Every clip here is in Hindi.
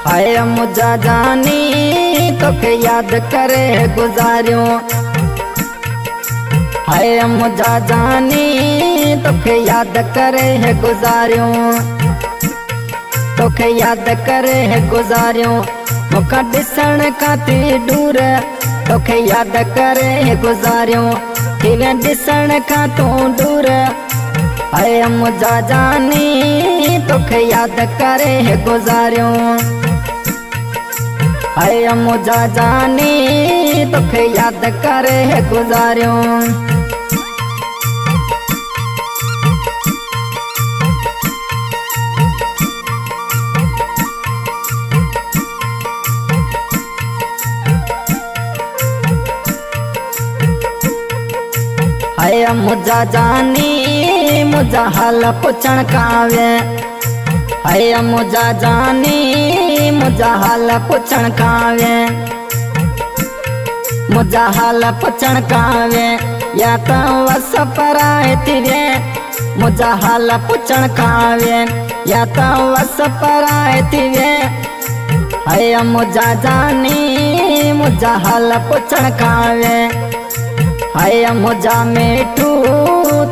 आया मुझा जानी तोखे याद करे गुजारियों। आया मुझा जानी तोखे याद करे है गुजारियों। तोखे याद करे है गुजारियों। मुखा दिसण खाती दूर तोखे याद करे है गुजारियों। किवे दिसण खातों दूर आया मुझा जानी तोखे याद करे है गुजारियों। आया मुझा जानी तोखे याद करे है गुजारियों। आया मुझा जानी मुझा हाल पुछण कावे। आया मुझा जानी मुझा हाल पुछण कावे। मुझा हाल पुछण कावे या तो वस पराए तिरे। मुझा हाल पुछण कावे या तो वस पराए तिरे। आया मुझा जानी मुझा हाल पुछण कावे। आया मुझा मिठू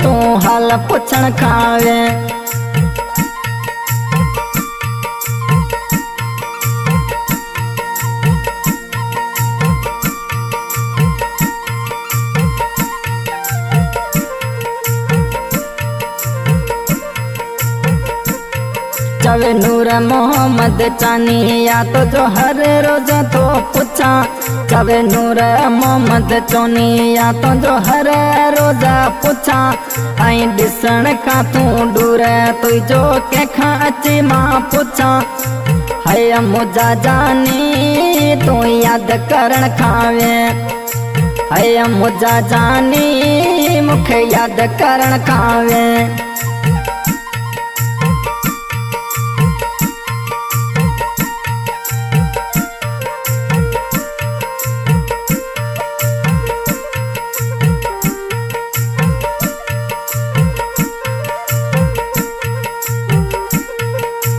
तू हाल पुछण खावे। चवे नूर मोहम्मद चानी या तो जो हर रोज तो पूछा। चवे नूर मोहम्मद चोनी या तो जो हर रोज पूछा। आई दिसण का तू दूर तू जो के खा अची मां पूछा। है मुझा जानी तू याद करण खावे। है मुझा जानी मुखे याद करण खावे।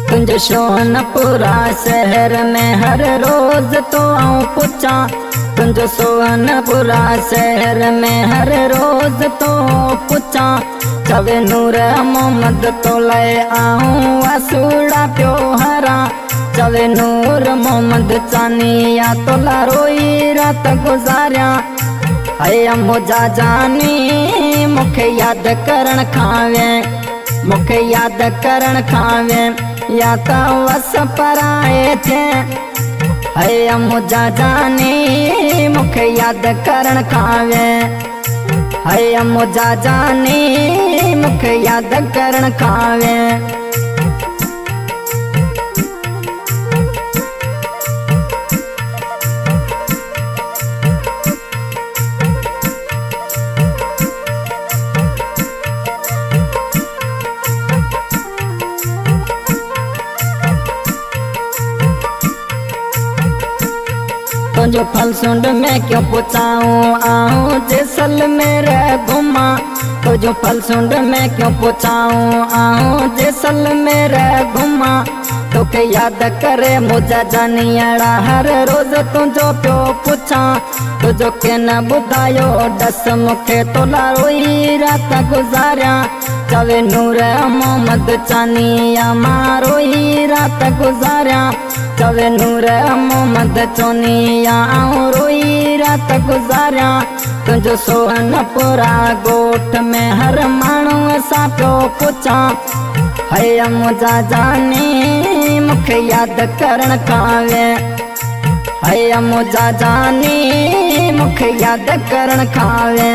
तुझे सोनपुरा शहर में हर रोज तो आऊं पूछा। तुझे सोनपुरा शहर में हर रोज तो पूछा। चवे नूर मोहम्मद तो ले आऊं आसूड़ा प्यो हरा। चवे नूर मोहम्मद चानी या तो ला रोई रात गुजारिया। है मुझा जानी मुखे याद करण खावे। मुखे याद करण खावे या तो वस पराए थे। है मुझा जानी मुखे याद करण खावे। है मुझा जानी मुखे याद करण खावे। तुझो फलसुंड में क्यों पुछाऊं आऊं जैसलमेर घुमा। तुझो फलसुंड में क्यों पुछाऊं आऊं जैसलमेर घुमा। तोखे याद करे मुझा जानियाड़ा हर रोज तुझो प्यो पूछा। तुझो के न बुधायो दस मुखे तो रोई रात गुजारिया। चवे नूर मोहम्मद चानी या मारोई रात गुजारिया। चवे नूर मोहम्मद चोनी या आऊं रोई रात गुजारिया। तुझो सोनपुरा गोठ में हर माण्हू सा प्यो पूछा। है मुझा जानी मुखे याद करण खावे। है मुझा जानी मुखे याद करण खावे।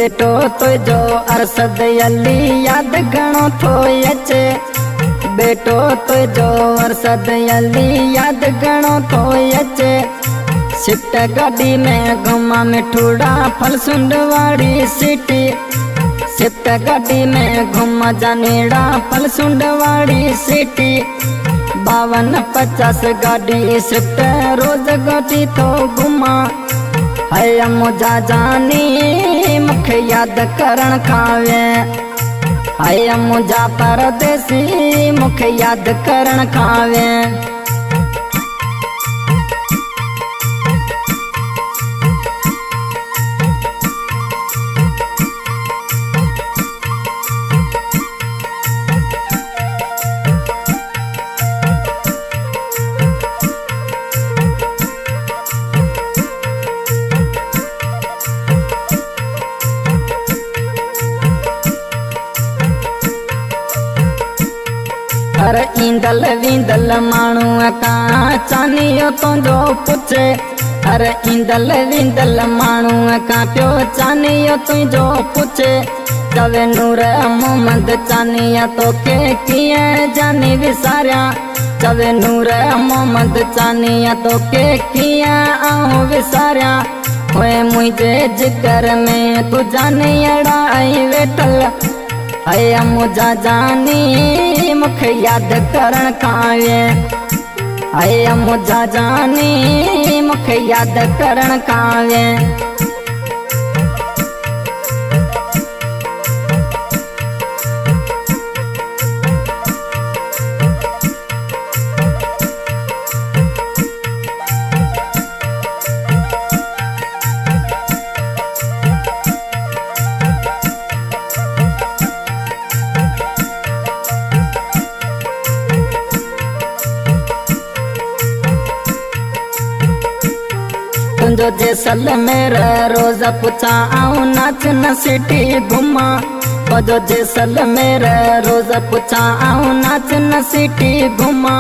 बेटो तुझो अरसद अली याद घणो थो अचे बेटो तुझो अरसद अली याद घणो थो अचे शिफ्ट गाड़ी में घुमा मिठूड़ा फलसुंड वाड़ी सिटी शिफ्ट गाड़ी में घुमा जानेड़ा फलसुंड वाड़ी सिटी 52-50 गाड़ी शिफ्ट रोज गटी तो घुमा है मुझा जानी मुखे याद करण खावे है मुझा परदेसी मुखे याद करण खावे अरे ईंदल वींदल मानू का चानियो तुझो पुछे अरे ईंदल वींदल मानू का प्यो चानियो तुझो पुछे चवे नूर मोहम्मद चानिया तो के किए जानी विसारिया चवे नूर मोहम्मद चानिया तो के किए आऊं विसारिया होए मुझे जिगर में तू जाने अड़ा आई वेठल है मुझा जानी मुखे याद करण खावे है मुझा जानी मुखे याद करण खावे तुझो जैसलमेर रोज पुछा आऊं नाच न सिटी घुमा तुझो जैसलमेर रोज पुछा आऊं नाच न सिटी घुमा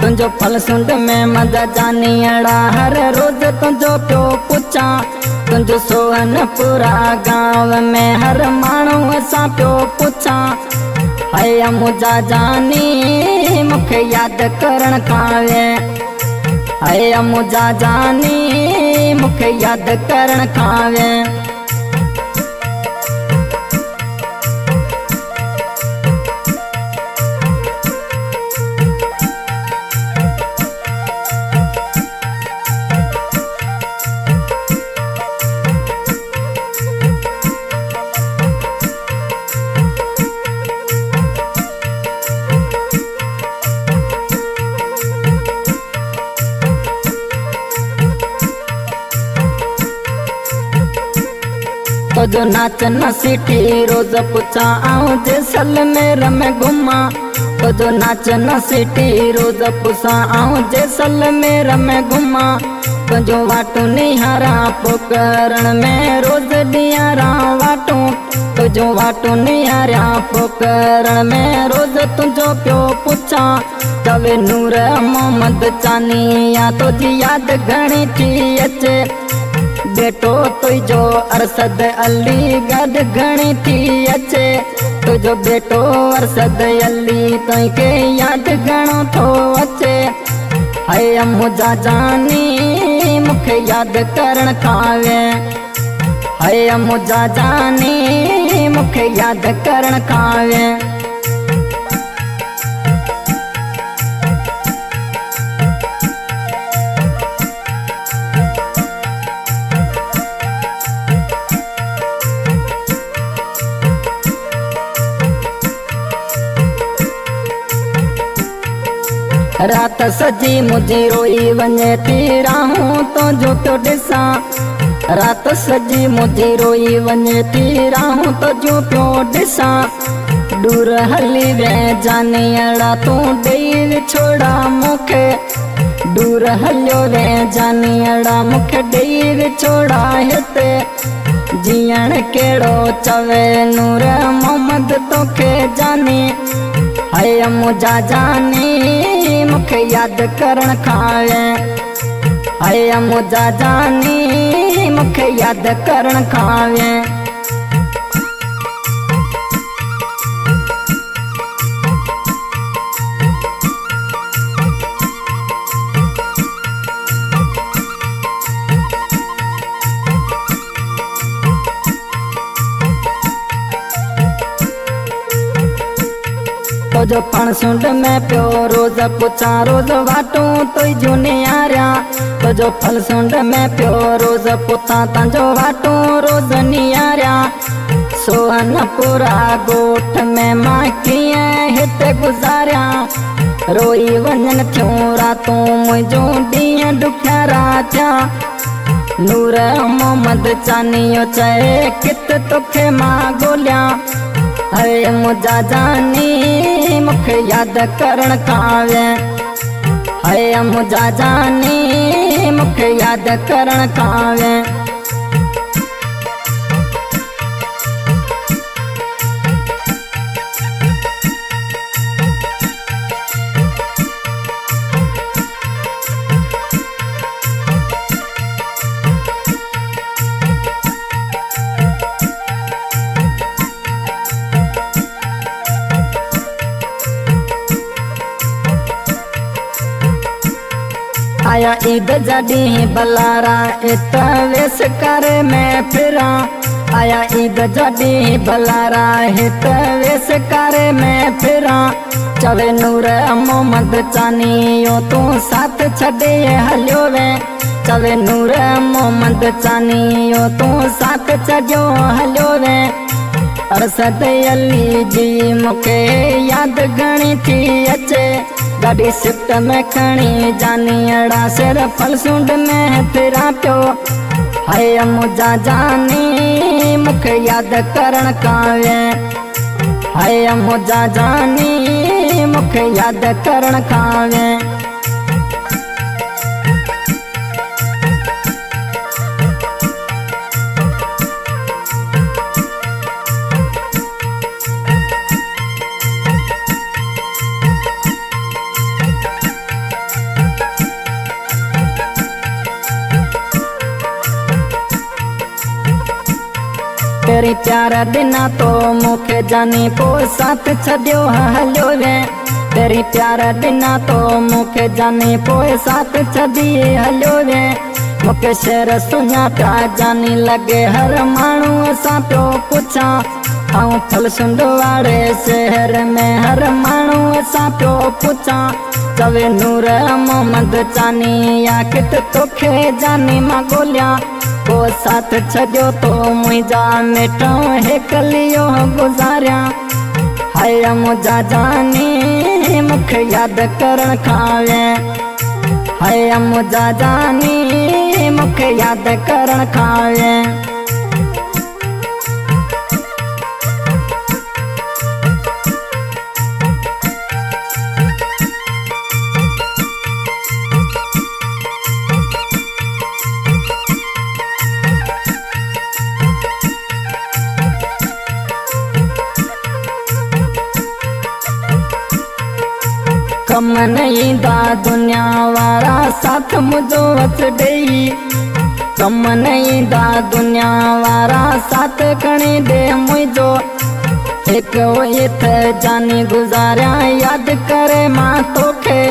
तुझो फलसुंड में मजा जानी अड़ा हर रोज तुझो प्यो पुछा तुझो सोहनपुरा गांव में हर मानू सा प्यो पुछा है मुझा जानी मुखे याद करण खावे है मुझा जानी मुखे याद करण खावे तुझो नाच न सिटी रोज पुछा आऊं जैसलमेर में घुमा तुझो नाच न सिटी रोज पुछा आऊं जैसलमेर में घुमा तुझो वाटू निहारा पोकरण में रोज दियारा वाटू तुझो वाटू निहारा पोकरण में रोज तुझो प्यो पुछा चवे नूर मोहम्मद चानिया तुझी याद घणी थी अचे बेटो तुझो अरसद अली गद घणी थी अचे तुझो बेटो अरसद अली तुझके याद घणो थो अचे है मुझा जानी मुखे याद करण खावे है मुझा जानी मुखे याद करण खावे रात सजी मुझी रोई वने थी राहूं तो जो प्यो ॾिसां रात सजी मुझी रोई वने थी राहूं तो जो प्यो ॾिसां दूर हली वे जानी अड़ा तू ॾेई छोड़ा मुखे दूर हलियो वे जानी अड़ा मुखे ॾेई छोड़ा हिते जीअण केड़ो चवे नूर मोहम्मद तोखे जानी है मुझा जानी मुखे याद करण खावे है मुझा जानी मुखे याद करण खावे तो जो फणसुंड में प्यो रोज पुछा रोज वाटू तो जो नियारा तो जो फलसुंड में प्यो रोज पुछा तंजो वाटू रोज नियारा सोहनपुरा गोठ में मां किए हिते गुजारिया रोई वंजन थियूं रातूं मुंहिंजो ॾींहं ॾुखियारा थिया नूर मोहम्मद चानियो चए कित तोखे मां ॻोल्हियां अरे मुंहिंजा जानी मूंखे यादि करण खां वे अरे मुंहिंजा जानी मूंखे यादि करण खां वे आया ईद जडी बलारा इत वेस कर मैं फिरा आया ईद जडी बलारा हित वेस कर मैं फिरा चवे नूर मोहम्मद चानियो तू साथ छड़े हलियो वे चवे नूर मोहम्मद चानियो तू साथ छड़ियो हलियो वे अरसद अली जी मूंखे यादि घणी थी अचे गाड़ी शिफ्ट में खणी जानी अड़ा सिर फलसुंड में फिरा पियो हाय मुंहिंजा जानी मूंखे यादि करण खां वे हाय मुंहिंजा जानी मूंखे यादि करण खां वे तेरी प्यारा दिना तो मुखे जानी पो साथ छड़ियो हलियो वे तेरी प्यारा दिना तो मुखे जानी पो साथ छड़ी हलियो वे मुखे शेर सुञा पिया जानी लगे हर माण्हू असां पियो पुछा आऊं फलसुंड वारे शहर में हर माण्हू असां पियो पुछा चवे नूर मोहम्मद चानी या कित तोखे जानी मां ॻोल्हियां को साथ छड़ियो तो मुंहिंजा मिटो हिकलियो गुज़ारिया हाय मुंहिंजा जानी मूंखे यादि करण खां वे हाय मुंहिंजा जानी मूंखे यादि करण खां वे कम नहीं दा दुनिया वारा साथ मुझो वच डेई कम नहीं दा दुनिया वारा साथ खणी दे मुझो एक इत जानी गुजारिया याद करे मां तोखे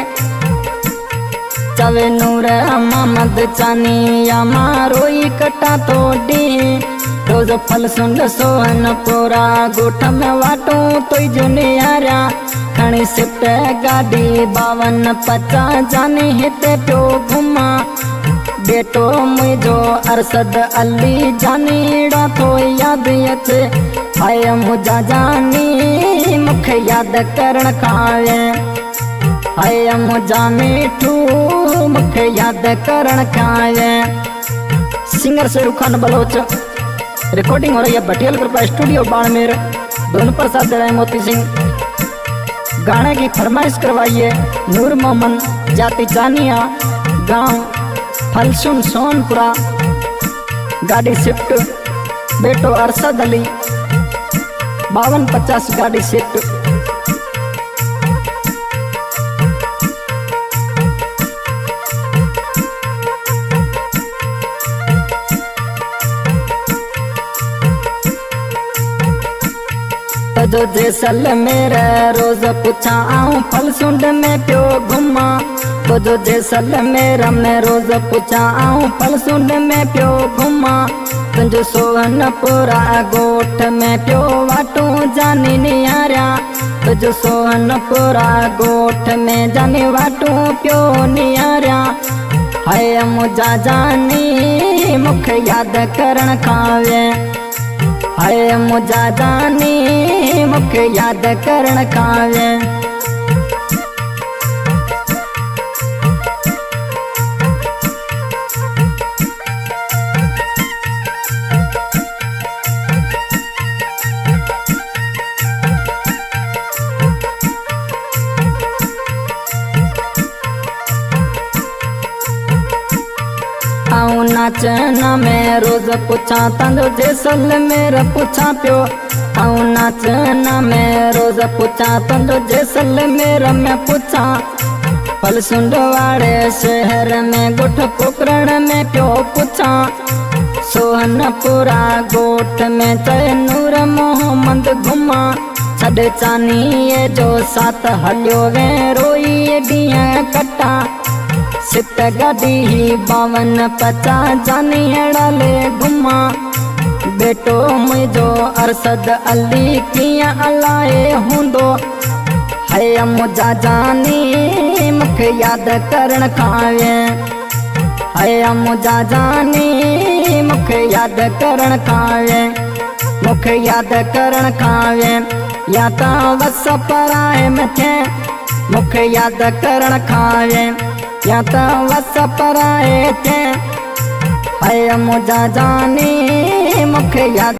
चवे नूर मोहम्मद चानी या मां रोई कटा तो डी रोज फलसुंड सोहनपुरा गोठ में वाटू तो जुनियारा खणी शिफ्ट गाड़ी 5250 जानी हिते पियो घुमा बेटो मुझो अरसद अली जानी ड़ा तो यादि अचे हाय मुंहिंजा जानी मूंखे यादि करण खां वे हाय मुंहिंजा मिठू मूंखे यादि करण खां वे सिंगर शेरू खान बलोच रिकॉर्डिंग हो रही है भटियाल कृपा स्टूडियो बाड़मेर धुन प्रसाद मोती सिंह गाने की फरमाइश करवाइए नूर मोहम्मद जाति जानिया गांव फलसुन सोनपुरा गाड़ी शिफ्ट बेटो अरसद अली 5250 गाड़ी शिफ्ट जो जैसलमेर रोज पुछा आऊं फलसुंड में पियो घुमा तो जो जैसलमेर में रोज पुछा आऊं फलसुंड में पियो घुमा तुंहिंजो सोहनपुरा गोठ में पियो वाटू जानी नियारिया तुझ सोहनपुरा गोठ में जाने वाटू प्यो नियारा है मुझा जानी मुख याद करण खावे है मुझा जानी मुख याद करण खावे आऊं नाचना में रोज पूछा तंदो जैसलमेर पूछा प्यो आऊं नाचना में रोज पूछा तंदो जैसलमेर में पूछा फलसुंड वाले शहर में गोठ पोखरण में प्यो पूछा सोहनपुरा गोठ में तैनूर मोहम्मद घुमा छड़ चानी जो साथ हलियो वे रोई डिया कटा सित गडी 52 जानी अड़ाले घुमा बेटो मुझो अरसद अली किया अलाए हुंदो है मुझा जानी मुख याद करण खावे है मुझा जानी मुख याद करण खावे मुख याद करण खावे या ता वस पराए मथे मुख याद करण खावे या तो वस पराए थे है मुझा जानी मुख याद